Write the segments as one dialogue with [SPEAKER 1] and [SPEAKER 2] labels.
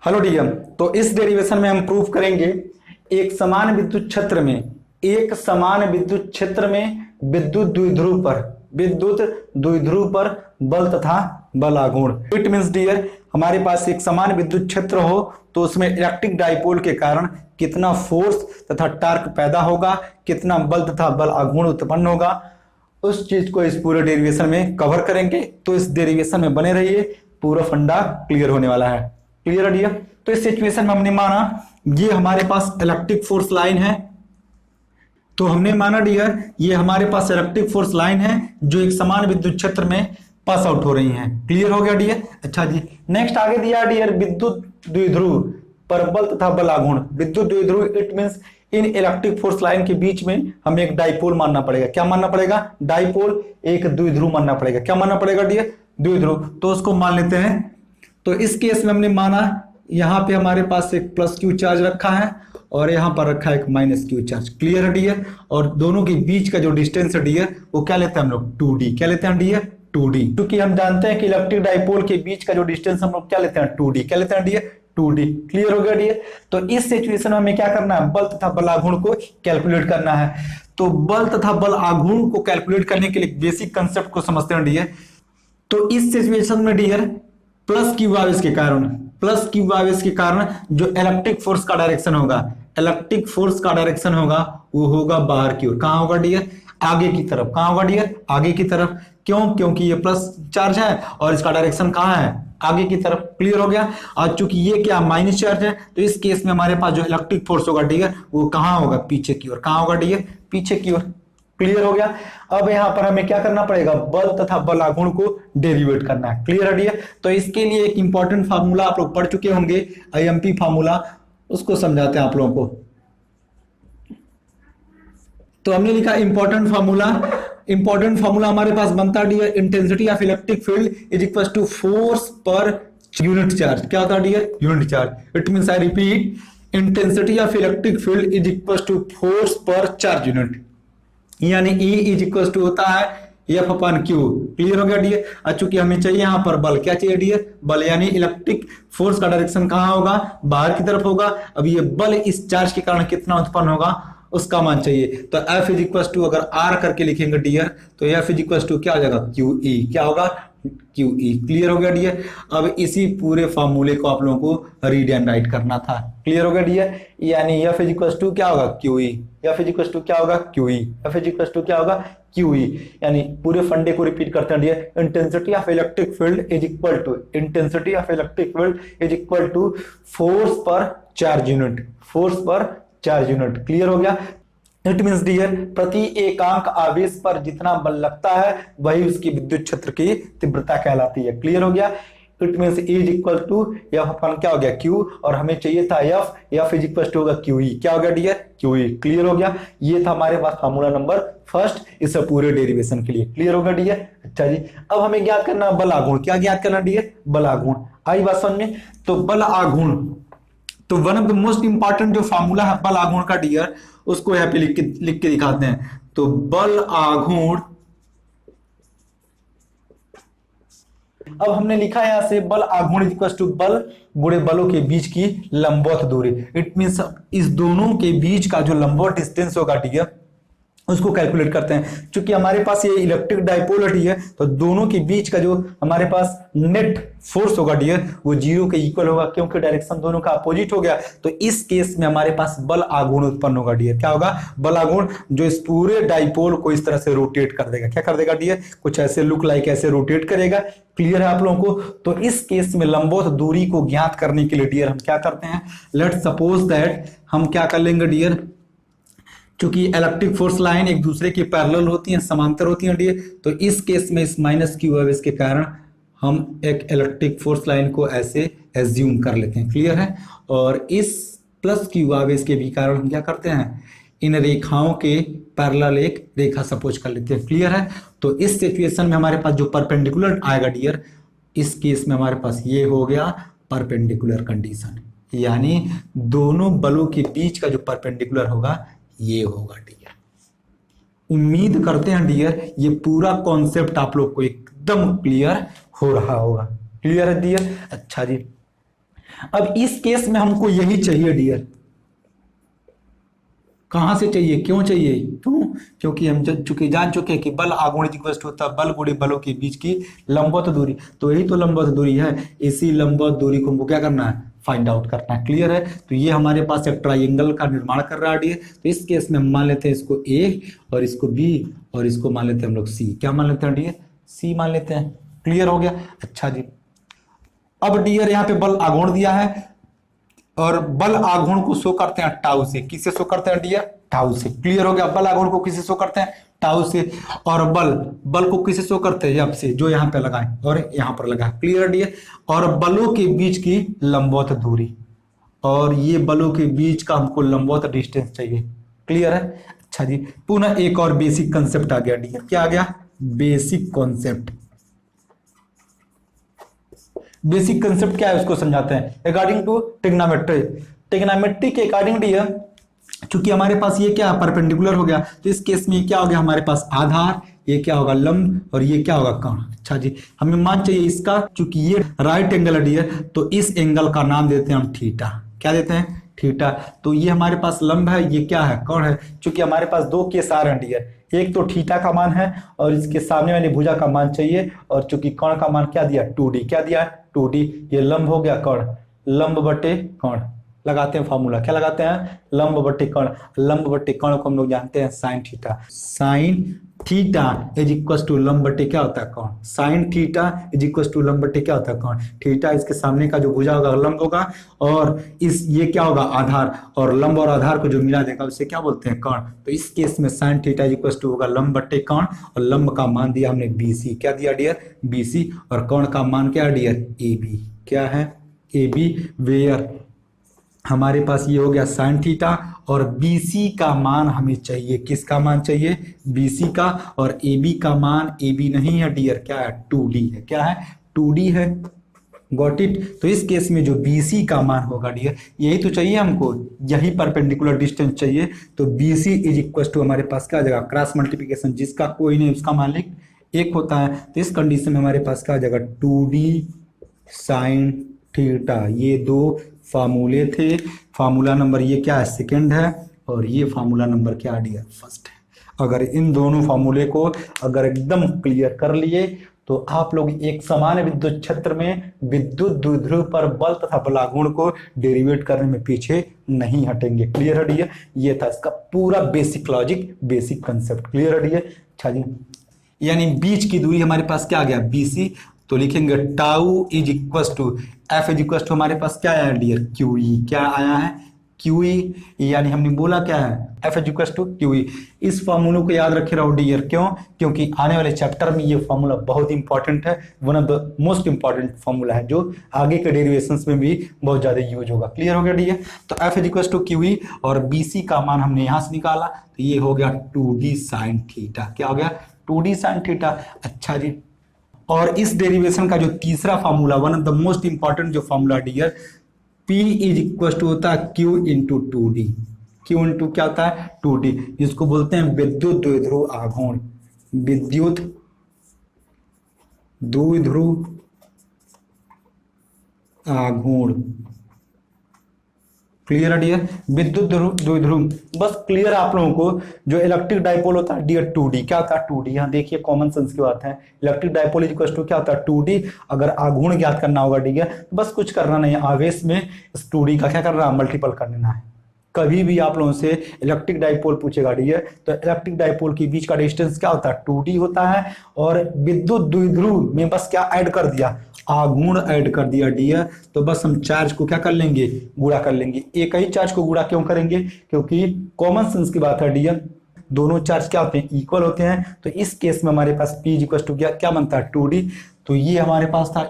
[SPEAKER 1] Hello dear, तो इस derivation में हम प्रूव करेंगे एक समान विद्युत क्षेत्र में विद्युत द्विध्रुव पर बल तथा बल आघूर्ण। इट मींस डियर, हमारे पास एक समान विद्युत क्षेत्र हो तो उसमें इलेक्ट्रिक डाइपोल के कारण कितना फोर्स तथा टार्क पैदा होगा, कितना बल तथा बल आघूर्ण उत्पन्न होगा, उस चीज को इस पूरे डेरिवेशन में कवर करेंगे। तो इस डेरिवेशन में बने रहिए, पूरा फंडा क्लियर होने वाला है। क्लियर है डियर? तो इस सिचुएशन में हमने माना ये हमारे पास इलेक्ट्रिक फोर्स लाइन है, तो हमने माना डियर ये हमारे पास इलेक्ट्रिक फोर्स लाइन है जो एक समान विद्युत क्षेत्र में पास आउट हो रही है। क्लियर हो गया डियर? अच्छा जी, नेक्स्ट आगे दिया डियर विद्युत द्विध्रुव पर बल तथा बल आघूर्ण। विद्युत द्विध्रुव it means in electric force line के बीच में हमें एक डाइपोल मानना पड़ेगा। क्या मानना पड़ेगा? डाइपोल, एक द्विध्रुव मानना पड़ेगा। क्या मानना पड़ेगा डियर? द्विध्रुव। तो उसको मान लेते हैं। तो इस केस में हमने माना यहां पे हमारे पास एक प्लस क्यू चार्ज रखा है और यहां पर रखा है एक माइनस क्यू चार्ज। क्लियर है डियर? और दोनों के बीच का जो डिस्टेंस है डियर वो क्या लेते हैं हम लोग? 2d। क्या लेते हैं डियर? 2d। क्योंकि हम जानते हैं कि इलेक्ट्रिक डाइपोल के बीच का जो डिस्टेंस हम लोग क्या लेते हैं? 2d। क्या लेते हैं डियर? 2d। क्लियर हो गया डियर? तो इस सिचुएशन में हमें क्या करना है? बल तथा बल आघूर्ण को कैलकुलेट करना है। तो बल तथा बल आघूर्ण को कैलकुलेट करने के लिए बेसिक कंसेप्ट को समझते हैं डियर। तो इस सिचुएशन में डियर प्लस क्यू आवेश के कारण जो इलेक्ट्रिक फोर्स का डायरेक्शन होगा वो होगा बाहर की ओर। कहां होगा डियर? आगे की तरफ। कहां होगा डियर? आगे की तरफ। क्यों? क्योंकि ये प्लस चार्ज है और इसका डायरेक्शन कहां है? आगे की तरफ। क्लियर हो गया? और चूंकि ये क्या माइनस चार्ज है तो इस केस में हमारे पास जो इलेक्ट्रिक फोर्स होगा डियर वो कहां होगा? पीछे की ओर। कहां होगा डियर? पीछे की ओर। क्लियर हो गया? अब यहां पर हमें क्या करना पड़ेगा? बल तथा बल आघूर्ण को डेरिवेट करना है। क्लियर है डियर? तो इसके लिए एक इंपॉर्टेंट फार्मूला आप लोग पढ़ चुके होंगे, आईएमपी फार्मूला, उसको समझाते हैं आप लोगों को। तो हमने लिखा इंपॉर्टेंट फार्मूला हमारे पास बनता है dear, intensity of electric field is equal to force per unit charge. क्या होता है dear? Unit charge. It means I repeat, intensity of electric field is equal to force per charge unit, यानी E is equal to होता है F अपन Q। Clear हो गया dear? चूंकि हमें चाहिए यहां पर बल। क्या चाहिए डियर? बल, यानी इलेक्ट्रिक फोर्स का डायरेक्शन कहां होगा? बाहर की तरफ होगा। अब ये बल इस चार्ज के कारण कितना उत्पन्न होगा उसका मान चाहिए। तो F इज इक्वल टू अगर R करके लिखेंगे डियर तो F इज इक्वल टू क्या हो जाएगा? QE। क्या होगा? QE। क्लियर हो गया डियर? अब इसी पूरे फार्मूले को आप लोगों को रीड एंड राइट करना था। क्लियर हो गया डियर? यानी F इज इक्वल टू क्या होगा? QE। F is equal to क्या होगा? QE। F is equal to क्या होगा? QE। यानी पूरे फंडे को रिपीट करते हैं dear, intensity of electric field is equal to force per charge unit. Clear हो गया? इट मींस डियर, प्रति एकांक आवेश पर जितना बल लगता है वही उसकी विद्युत क्षेत्र की तीव्रता कहलाती है। क्लियर हो गया? It means E is equal to F अपन क्या हो गया? Q, और हमें चाहिए था F इज इक्वल टू होगा QE। क्या हो गया डियर? QE। क्लियर हो गया? ये था हमारे पास फार्मूला नंबर फर्स्ट इस पूरे डेरिवेशन के लिए। क्लियर हो गया डियर? अच्छा जी, अब हमें ज्ञात करना बल आघूर्ण। क्या ज्ञात करना डियर? बल आघूर्ण। आई बात समझ में? तो बल आघूर्ण, तो one of the most important जो फार्मूला है बल आघूर्ण का डियर, उसको यहाँ पे लिख के दिखाते हैं। तो बल आघूर्ण, अब हमने लिखा है यहां से बल आघूर्ण इक्वल टू बल गुणे बलों के बीच की लंबवत दूरी। इट मींस इस दोनों के बीच का जो लंबवत डिस्टेंस होगा डियर उसको कैलकुलेट करते हैं। क्योंकि हमारे पास ये इलेक्ट्रिक डाइपोल है डियर, तो दोनों के बीच का जो हमारे पास नेट फोर्स होगा डियर वो 0 के इक्वल होगा, क्योंकि डायरेक्शन दोनों का अपोजिट हो गया। तो इस केस में हमारे पास बल आघूर्ण उत्पन्न होगा डियर। क्या होगा? बल आघूर्ण, जो इस पूरे डाइपोल को इस तरह से रोटेट कर देगा। क्या कर देगा डियर? कुछ ऐसे लुक लाइक ऐसे रोटेट करेगा। क्लियर है आप लोगों को? तो इस केस में लंबवत दूरी को ज्ञात करने के लिए डियर हम क्या करते हैं, लेट्स सपोज दैट हम क्या कर लेंगे डियर, चूंकि इलेक्ट्रिक फोर्स लाइन एक दूसरे के पैरेलल होती हैं, समांतर होती हैं डियर, तो इस केस में इस माइनस क्यू आवेश के कारण हम एक इलेक्ट्रिक फोर्स लाइन को ऐसे एज्यूम कर लेते हैं। क्लियर है? और इस प्लस क्यू आवेश के भी कारण हम क्या करते हैं, इन रेखाओं के पैरेलल एक रेखा सपोज कर लेते हैं। क्लियर है? तो इस सिचुएशन में हमारे पास जो परपेंडिकुलर आएगा डियर, इस केस में हमारे पास ये हो गया परपेंडिकुलर कंडीशन, यानी दोनों बलों के बीच का जो परपेंडिकुलर होगा ये होगा डियर। उम्मीद करते हैं डियर ये पूरा कॉन्सेप्ट आप लोग को एकदम क्लियर हो रहा होगा। क्लियर है डियर? अच्छा जी, अब इस केस में हमको यही चाहिए डियर। कहां से चाहिए, क्यों चाहिए, क्यों, क्योंकि हम जान चुके हैं कि बल आघूर्ण इक्वल होता है बल गुणे बलों के बीच की लंबवत दूरी। तो यही तो लंबवत दूरी है, इसी लंबवत दूरी को हमको क्या करना है, फाइंड आउट करना है। क्लियर है। तो ये हमारे पास एक ट्राइंगल का निर्माण कर रहा है डियर। तो इस केस में हम मान लेते हैं इसको ए और इसको बी और इसको मान लेते हैं हम लोग सी। क्या मान लेते हैं डियर, सी मान लेते हैं। क्लियर हो गया। अच्छा जी, अब डियर यहाँ पे बल आघूर्ण दिया है और बल आघूर्ण को शो करते हैं टाउ से। किससे शो करते हैं डियर, टाउ से। क्लियर हो गया। बल आघूर्ण को किससे शो करते हैं, टाउ से। और बल को किससे शो करते हैं, से जो यहाँ पे लगाए और यहाँ पर लगा। Clear dear. और बलों के बीच की लंबवत दूरी, और ये बलों के बीच का हमको लंबवत डिस्टेंस चाहिए। क्लियर है। अच्छा जी, पुनः एक और बेसिक कंसेप्ट आ गया डियर। क्या आ गया, बेसिक कॉन्सेप्ट। बेसिक कंसेप्ट क्या है उसको समझाते हैं। अकॉर्डिंग टू ट्रिग्नोमेट्री, ट्रिग्नोमेट्री के अकॉर्डिंग डियर, चूंकि हमारे पास ये क्या परपेंडिकुलर हो गया, तो इस केस में क्या हो गया, हमारे पास आधार, ये क्या होगा लंब, और ये क्या होगा कोण। अच्छा जी, हमें मान चाहिए इसका, चूंकि ये राइट एंगल है डियर, तो इस एंगल का नाम देते हैं हम थीटा। क्या देते हैं, थीटा। तो ये हमारे पास लंब है, ये क्या है, कोण है। चूंकि हमारे पास दो केस आ रहे हैं डियर, एक तो थीटा का मान है और इसके सामने वाली भुजा का मान चाहिए, और चूंकि कोण का मान क्या दिया, 2d। क्या दिया, 2d। ये लंब हो गया कोण, लंब बटे कोण। लगाते हैं फॉर्मूला, क्या लगाते हैं, लंब बटे कोण। लंब बटे कोण को हम लोग जानते हैं sine theta. Sine theta is equal to लंब बटे क्या होता है, कोण। Sine theta is equal to लंब बटे क्या होता है, कोण। थीटा इसके सामने का जो भुजा होगा लंब होगा, और इस ये क्या होगा, आधार, और लंब और आधार को जो मिला देगा उसे क्या बोलते हैं, कोण। तो इस केस में sine theta is equal to होगा लंब बटे कोण, और लंब का मान दिया हमने बीसी। क्या दिया डियर, बीसी। और कोण का मान क्या डियर, एबी। क्या है, एबी। वेयर हमारे पास ये हो गया साइन थीटा, और BC का मान हमें चाहिए। किसका मान चाहिए, BC का। और AB का मान, AB नहीं है डियर, क्या है, 2D है। क्या है, 2D है। Got it. तो इस केस में जो BC का मान होगा डियर, यही तो चाहिए हमको, यही परपेंडिकुलर डिस्टेंस चाहिए। तो BC इज इक्वल टू हमारे पास क्या आ जाएगा, क्रॉस मल्टीप्लिकेशन, जिसका कोई नहीं उसका मालिक एक होता है। तो इस कंडीशन में हमारे पास क्या आ जाएगा, 2D साइन थीटा। ये दो फार्मूले थे। फार्मूला नंबर ये क्या है, सेकंड है, और ये फार्मूला नंबर क्या डियर, फर्स्ट है। अगर इन दोनों फार्मूले को अगर एकदम क्लियर कर लिए, तो आप लोग एक समान विद्युत क्षेत्र में विद्युत द्विध्रुव पर बल तथा बलागुण को डेरिवेट करने में पीछे नहीं हटेंगे। क्लियर है डियर। ये था इसका पूरा basic logic, basic concept. Clear है डियर। अच्छा जी, यानी बीच की दूरी हमारे पास क्या आ गया, BC। तो लिखेंगे tau is equal to F is equal to हमारे पास क्या आया डियर, QE। क्या आया है, QE। यानी हमने बोला क्या है, F is equal to QE। इस फॉर्मूले को याद रखे रहो डियर। क्यों, क्योंकि आने वाले चैप्टर में ये फॉर्मूला बहुत इंपॉर्टेंट है, one of the most important formula है, जो आगे के डेरिवेशंस में भी बहुत ज्यादा यूज होगा। क्लियर हो गया डियर। तो F is equal to QE, और BC का मान हमने यहां से निकाला, तो ये हो गया 2D साइन थीटा। क्या हो गया, 2D साइन थीटा। अच्छा जी, और इस डेरिवेशन का जो तीसरा formula, one of the most important जो formula dear, P is equal to होता है Q into 2D। Q into क्या होता है, 2D, जिसको बोलते हैं विद्युत द्विध्रुव आघूर्ण। विद्युत द्विध्रुव आघूर्ण। क्लियर है डियर। विद्युत द्विध्रुव, बस क्लियर आप लोगों को। जो इलेक्ट्रिक डाइपोल होता है डियर, 2D। क्या होता है, 2D। यहाँ देखिए कॉमन सेंस की बात है। Electric dipole is equal to क्या होता है, 2D। अगर आघूर्ण ज्ञात करना होगा डियर, तो बस कुछ करना नहीं है, आवेश में इस 2D का क्या करना है, मल्टीपल कर देना है। कभी भी आप लोगों से इलेक्ट्रिक डाइपोल पूछेगा डियर, तो इलेक्ट्रिक डाइपोल के बीच का डिस्टेंस क्या होता है, 2D होता है। और विद्युत द्विध्रुव में बस क्या ऐड कर दिया, आघूर्ण ऐड कर दिया डियर। तो बस हम चार्ज को क्या कर लेंगे, गुणा कर लेंगे। एक ही चार्ज को गुणा क्यों करेंगे, क्योंकि कॉमन सेंस की बात है डियर, दोनों चार्ज क्या होते हैं, इक्वल होते हैं। तो इस केस में हमारे पास P इक्वल टू क्या बनता है, 2D। तो ये हमारे पास था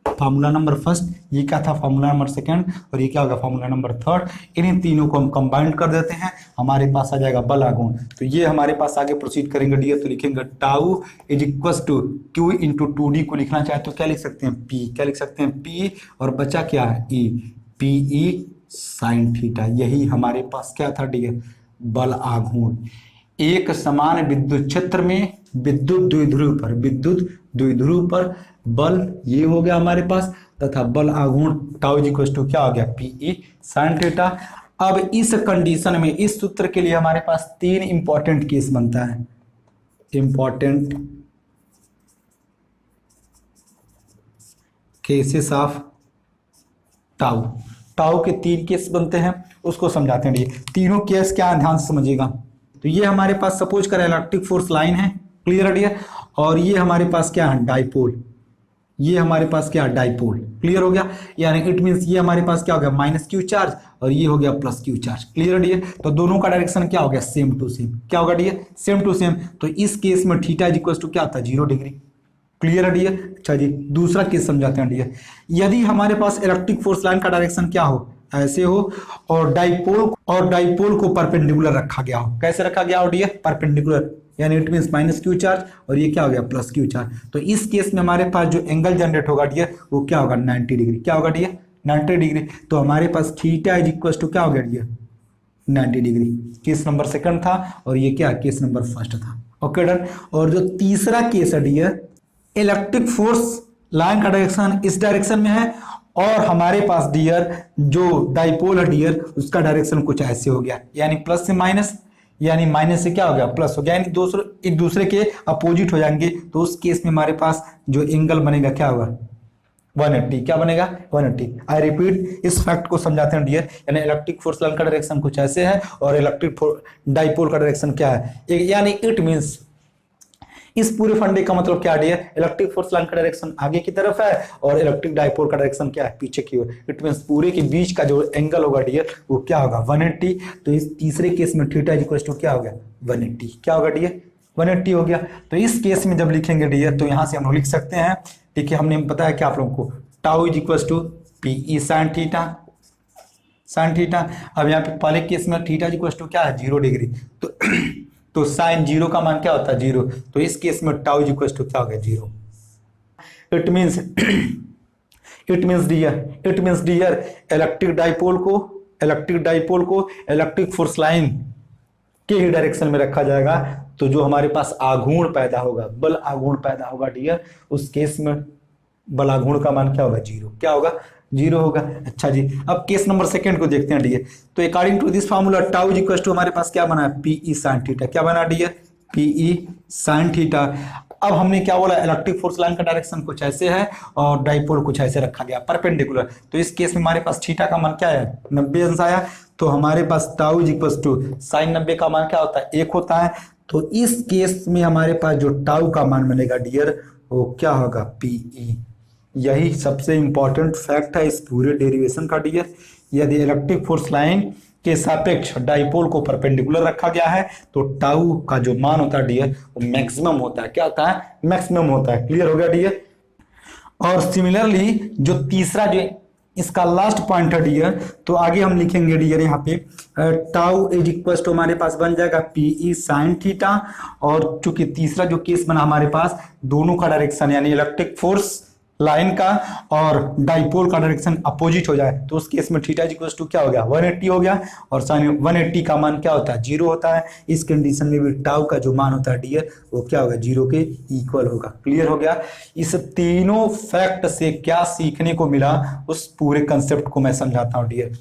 [SPEAKER 1] फार्मूला नंबर फर्स्ट, ये क्या था, फार्मूला नंबर सेकंड, और ये क्या होगा, फार्मूला नंबर थर्ड। इन्हीं तीनों को हम कंबाइन कर देते हैं, हमारे पास आ जाएगा बल आघूर्ण। तो ये हमारे पास आगे प्रोसीड करेंगे डियर। तो लिखेंगे tau is equal to Q into 2D को लिखना चाहे तो क्या लिख सकते हैं, P। क्या लिख सकते हैं, P। और बचा क्या है, E। PE sine theta. यही हमारे पास क्या था डियर, बल आघूर्ण। एक समान विद्युत क्षेत्र में विद्युत द्विध्रुव पर, विद्युत द्विध्रुव पर बल ये हो गया हमारे पास, तथा बल आघूर्ण टाउ इक्वल टू क्या हो गया पीई साइन थीटा। अब इस कंडीशन में इस सूत्र के लिए हमारे पास 3 इंपॉर्टेंट केस बनता है, important cases of tau. Tau के 3 केस बनते हैं, उसको समझाते हैं। ये तीनों केस क्या है ध्यान से समझिएगा। तो ये हमारे पास सपोज करें इलेक्ट्रिक फोर्स लाइन है, क्लियर है डियर, और ये हमारे पास क्या है डाइपोल, ये हमारे पास क्या है डाइपोल, क्लियर हो गया। यानी इट मींस ये हमारे पास क्या हो गया माइनस क्यू चार्ज और ये हो गया प्लस क्यू चार्ज, क्लियर है डियर। तो दोनों का डायरेक्शन क्या हो गया सेम टू सेम, क्या होगा डियर सेम टू सेम। तो इस केस में थीटा इज इक्वल टू क्या आता है 0 डिग्री, क्लियर है डियर। अच्छा जी दूसरा केस समझाते हैं डियर। यदि हमारे पास इलेक्ट्रिक फोर्स लाइन का डायरेक्शन क्या हो ऐसे हो और डाइपोल को परपेंडिकुलर रखा गया हो, कैसे रखा गया हो डियर परपेंडिकुलर, यानी it means minus Q charge और ये क्या हो गया प्लस क्यू चार्ज। तो इस केस में हमारे पास जो एंगल जनरेट होगा डियर वो क्या होगा 90 डिग्री, क्या होगा डियर 90 डिग्री। तो हमारे पास थीटा इज इक्वल टू क्या हो गया dear 90 degree. Case number second था और ये क्या केस नंबर फर्स्ट था, ओके डन। और जो तीसरा केस है डियर, इलेक्ट्रिक फोर्स लाइन का डायरेक्शन इस डायरेक्शन में है और हमारे पास डियर जो डाइपोल है डियर उसका डायरेक्शन कुछ ऐसे हो गया, यानी प्लस से माइनस, यानी माइनस से क्या हो गया प्लस हो गया, यानी एक दूसरे के अपोजिट हो जाएंगे। तो उस केस में हमारे पास जो एंगल बनेगा क्या होगा 180, क्या बनेगा 180। आई रिपीट इस फैक्ट को समझाते हैं डियर, यानी इलेक्ट्रिक फोर्स लाइन का डायरेक्शन कुछ ऐसे है और इलेक्ट्रिक डाइपोल का डायरेक्शन क्या है, यानी इट मींस इस पूरे फंडे का मतलब क्या डियर, इलेक्ट्रिक फोर्स लाइन का डायरेक्शन आगे की तरफ है और इलेक्ट्रिक डाइपोल का डायरेक्शन क्या है पीछे की ओर। इट मींस पूरे के बीच का जो एंगल होगा डियर वो क्या होगा 180। तो इस तीसरे केस में थीटा इक्वल टू क्या हो गया 180, क्या होगा डियर 180 हो गया। तो इस केस में जब लिखेंगे डियर तो यहां से हम लोग लिख सकते हैं, ठीक है, हमने बताया क्या आप लोगों को tau is equal to PE sine theta, sine theta. अब यहाँ पे पहले केस में थीटा इज इक्वल टू क्या है 0 डिग्री, तो साइन 0 का मान क्या होता है 0। तो इस केस में टाउ इक्वल टू क्या हो गया 0। It means dear electric dipole को इलेक्ट्रिक फोर्स लाइन के ही डायरेक्शन में रखा जाएगा। तो जो हमारे पास आघूर्ण पैदा होगा, बल आघूर्ण पैदा होगा डियर, उस केस में बल आघूर्ण का मान क्या होगा 0, क्या होगा 0 होगा। अच्छा जी अब केस नंबर सेकंड को देखते हैं डियर। तो according to this formula tau equal to हमारे पास क्या बना है पीई साइन थीटा, क्या बना डियर पीई साइन थीटा। अब हमने क्या बोला इलेक्ट्रिक फोर्स लाइन का डायरेक्शन कुछ ऐसे है और डाइपोल कुछ ऐसे रखा गया परपेंडिकुलर। तो इस केस में हमारे पास थीटा का मान क्या है 90 अंश आया। तो हमारे पास टाउ इक्वल टू साइन 90 का मान क्या होता है 1 होता है। तो इस केस में हमारे पास जो टाउ का मान बनेगा डियर वो क्या होगा पीई। यही सबसे इंपॉर्टेंट फैक्ट है इस पूरे डेरिवेशन का डियर। यदि इलेक्ट्रिक फोर्स लाइन के सापेक्ष डाइपोल को परपेंडिकुलर रखा गया है तो टाउ का जो मान होता है डियर वो मैक्सिमम होता है, क्या होता है मैक्सिमम होता है, क्लियर हो गया डियर। और सिमिलरली जो तीसरा जो इसका लास्ट पॉइंट है डियर, तो आगे हम लिखेंगे डियर यहाँ पे टाउ इज इक्वल टू हमारे पास बन जाएगा पीई साइन थीटा। और चूंकि तीसरा जो केस बना हमारे पास दोनों का डायरेक्शन यानी इलेक्ट्रिक फोर्स लाइन का और डाइपोल का डायरेक्शन अपोजिट हो जाए तो उस केस में थीटा इक्वल टू क्या हो गया 180 हो गया और साइन 180 का मान क्या होता है 0 होता है। इस कंडीशन में भी टाउ का जो मान होता है डियर वो क्या होगा 0 के इक्वल होगा, क्लियर हो गया। इस तीनों फैक्ट से क्या सीखने को मिला उस पूरे कंसेप्ट को मैं समझाता हूं डियर।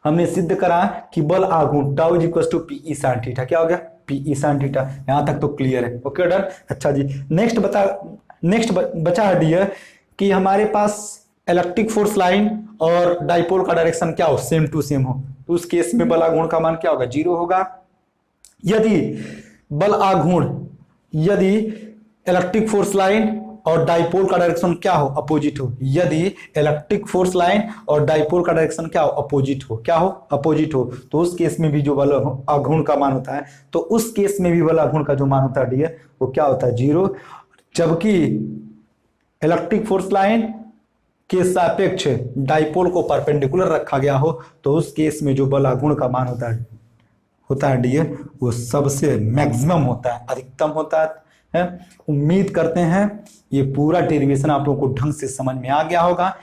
[SPEAKER 1] हमने सिद्ध करा कि बल आघूर्ण tau equal to PE sine theta, क्या हो गया पीई साइन थीटा, यहां तक तो क्लियर है, ओके डन। अच्छा जी नेक्स्ट बचा है डियर कि हमारे पास इलेक्ट्रिक फोर्स लाइन और डाइपोल का डायरेक्शन क्या हो सेम टू सेम हो। तो उस केस में बल आघूर्ण का मान क्या होगा 0 होगा। यदि इलेक्ट्रिक फोर्स लाइन और डाइपोल का डायरेक्शन क्या हो अपोजिट हो, यदि इलेक्ट्रिक फोर्स लाइन और डाइपोल का डायरेक्शन क्या हो अपोजिट हो, क्या हो अपोजिट हो, तो उस केस में भी जो बल आघूर्ण का मान होता है तो उस केस में भी बल आघूर्ण का जो मान होता है डियर वो क्या होता है 0। जबकि इलेक्ट्रिक फोर्स लाइन के सापेक्ष डाइपोल को परपेंडिकुलर रखा गया हो तो उस केस में जो बल आघूर्ण का मान होता है डियर वो सबसे मैक्सिमम होता है, अधिकतम होता है। उम्मीद करते हैं ये पूरा डेरिवेशन आप लोगों को ढंग से समझ में आ गया होगा।